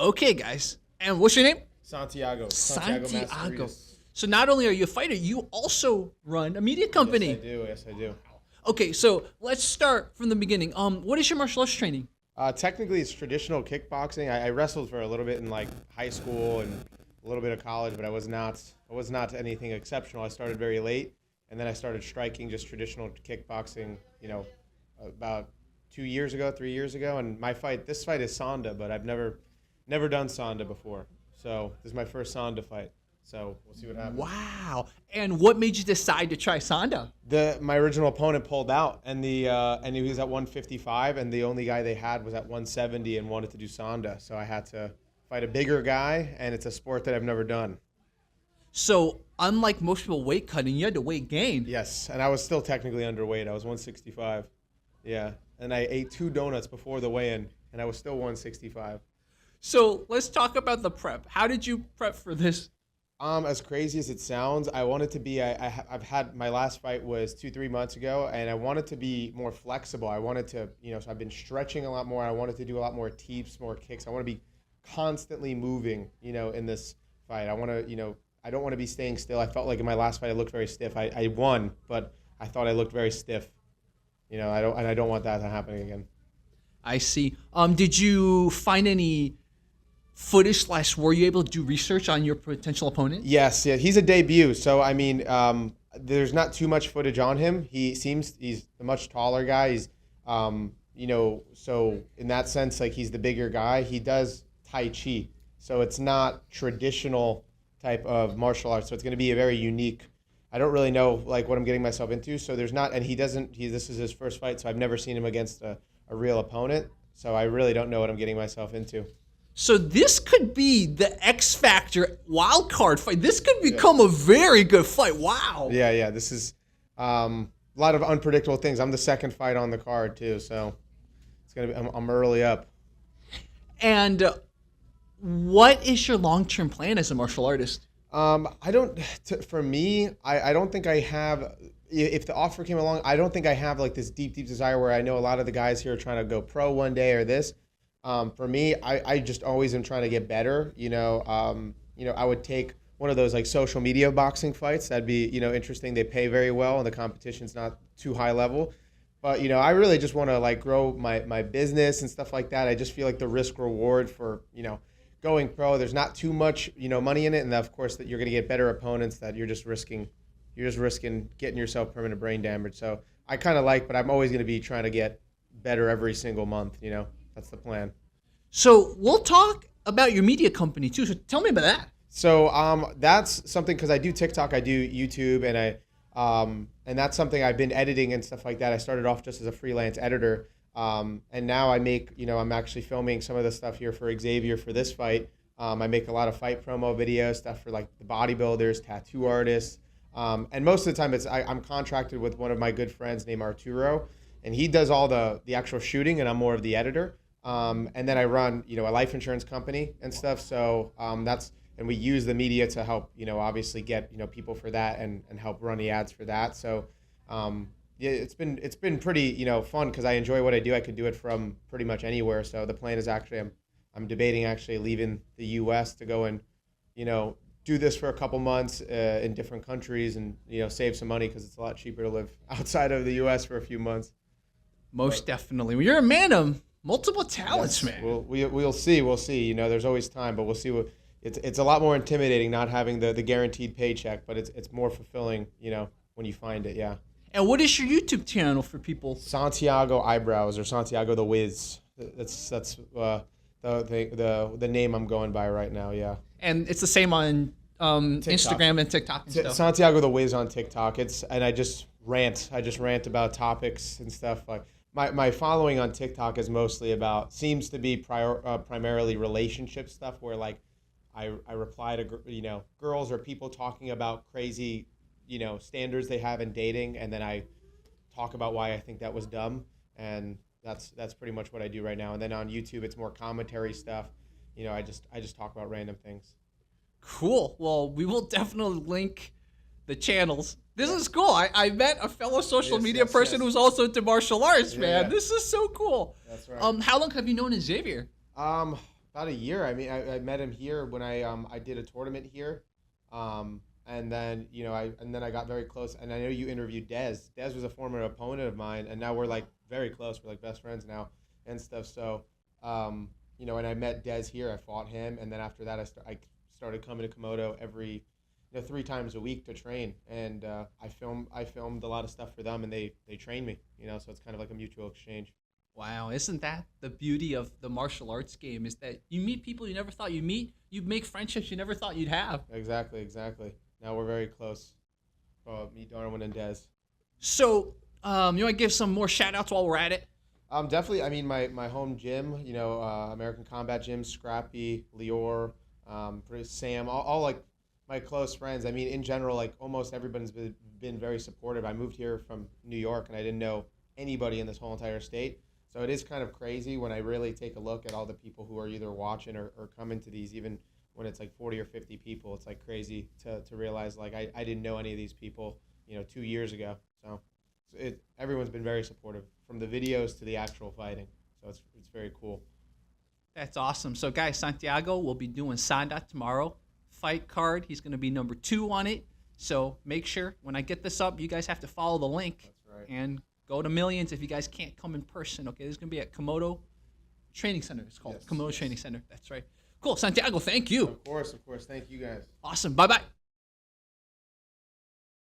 Okay, guys. And what's your name? Santiago Santiago. Mastoridis. So not only are you a fighter, you also run a media company. Yes, I do. Okay, so let's start from the beginning. What is your martial arts training? Technically, it's traditional kickboxing. I wrestled for a little bit in like high school and a little bit of college, but I was not anything exceptional. I started very late, and then I started striking just traditional kickboxing. About 3 years ago. And this fight is Sanda, but I've never done Sanda before. So this is my first Sanda fight. So we'll see what happens. Wow. And what made you decide to try Sanda? My original opponent pulled out, and he was at 155, and the only guy they had was at 170 and wanted to do Sanda. So I had to fight a bigger guy, and it's a sport that I've never done. So unlike most people weight cutting, you had to weight gain. Yes, and I was still technically underweight. I was 165. Yeah, and I ate 2 donuts before the weigh-in, and I was still 165. So let's talk about the prep. How did you prep for this? As crazy as it sounds, I wanted to be. I've had my last fight was 2-3 months ago, and I wanted to be more flexible. I wanted to, so I've been stretching a lot more. I wanted to do a lot more teeps, more kicks. I want to be constantly moving, in this fight. I want to, I don't want to be staying still. I felt like in my last fight I looked very stiff. I won, but I thought I looked very stiff. I don't want that to happen again. I see. Did you find any footage / were you able to do research on your potential opponent? Yes, yeah, he's a debut, so I mean, there's not too much footage on him. He's a much taller guy. He's, so in that sense, like he's the bigger guy. He does Tai Chi, so it's not traditional type of martial arts. So it's going to be a very unique. I don't really know like what I'm getting myself into. So there's not, and this is his first fight, so I've never seen him against a real opponent. So I really don't know what I'm getting myself into. So this could be the X Factor wild card fight. This could become a very good fight. Wow. Yeah. This is a lot of unpredictable things. I'm the second fight on the card too, so it's gonna be. I'm early up. And what is your long-term plan as a martial artist? For me, I don't think I have. If the offer came along, I don't think I have like this deep desire where I know a lot of the guys here are trying to go pro one day or this. For me, I just always am trying to get better. I would take one of those like social media boxing fights. That'd be, interesting. They pay very well and the competition's not too high level. But, I really just want to like grow my business and stuff like that. I just feel like the risk reward for, going pro, there's not too much, money in it. And of course that you're going to get better opponents that you're just risking getting yourself permanent brain damage. So I kind of but I'm always going to be trying to get better every single month, That's the plan. So we'll talk about your media company too. So tell me about that. So that's something because I do TikTok, I do YouTube, and that's something I've been editing and stuff like that. I started off just as a freelance editor, and now I make I'm actually filming some of the stuff here for Xavier for this fight. I make a lot of fight promo videos, stuff for like the bodybuilders, tattoo artists, and most of the time I'm contracted with one of my good friends named Arturo. And he does all the actual shooting, and I'm more of the editor. And then I run, a life insurance company and stuff. So and we use the media to help, obviously get, people for that and help run the ads for that. So, it's been pretty, fun because I enjoy what I do. I could do it from pretty much anywhere. So the plan is actually, I'm debating actually leaving the U.S. to go and, do this for a couple months in different countries and, save some money because it's a lot cheaper to live outside of the U.S. for a few months. Most definitely. Well, you're a man of multiple talents, yes, man. We'll see. We'll see. There's always time, but we'll see. It's a lot more intimidating not having the guaranteed paycheck, but it's more fulfilling, when you find it. Yeah. And what is your YouTube channel for people? Santiago Eyebrows or Santiago the Wiz. That's the name I'm going by right now. Yeah. And it's the same on Instagram and TikTok and stuff. Santiago the Wiz on TikTok. And I just rant about topics and stuff like. My following on TikTok is mostly seems to be primarily relationship stuff where like I reply to girls or people talking about crazy standards they have in dating, and then I talk about why I think that was dumb, and that's pretty much what I do right now. And then on YouTube it's more commentary stuff. I just talk about random things. Cool. Well, we will definitely link the channels. This is cool. I met a fellow social media person who's also into martial arts, man. Yeah. This is so cool. That's right. How long have you known Xavier? About About a year. I mean, I met him here when I did a tournament here, and then I got very close. And I know you interviewed Dez. Dez was a former opponent of mine, and now we're like very close. We're like best friends now and stuff. So, and I met Dez here. I fought him, and then after that, I started coming to Komodo every 3 times a week to train, and I filmed a lot of stuff for them, and they train me. So it's kind of like a mutual exchange. Wow, isn't that the beauty of the martial arts game? Is that you meet people you never thought you'd meet. You make friendships you never thought you'd have. Exactly. Now we're very close. Me, Darwin, and Dez. So, you want to give some more shout outs while we're at it? Definitely. I mean, my home gym, American Combat Gym, Scrappy, Lior, Sam, all like my close friends. I mean, in general, like almost everybody's been very supportive. I moved here from New York, and I didn't know anybody in this whole entire state. So it is kind of crazy when I really take a look at all the people who are either watching or coming to these, even when it's like 40 or 50 people. It's like crazy to realize like I didn't know any of these people, 2 years ago. So everyone's been very supportive from the videos to the actual fighting. So it's very cool. That's awesome. So guys, Santiago will be doing Sanda tomorrow. Fight card. He's going to be number 2 on it. So make sure when I get this up, you guys have to follow the link. That's right. And go to Millions if you guys can't come in person. Okay, this is going to be at Komodo Training Center. It's called Komodo Training Center. That's right. Cool. Santiago, thank you. Of course. Thank you guys. Awesome. Bye-bye.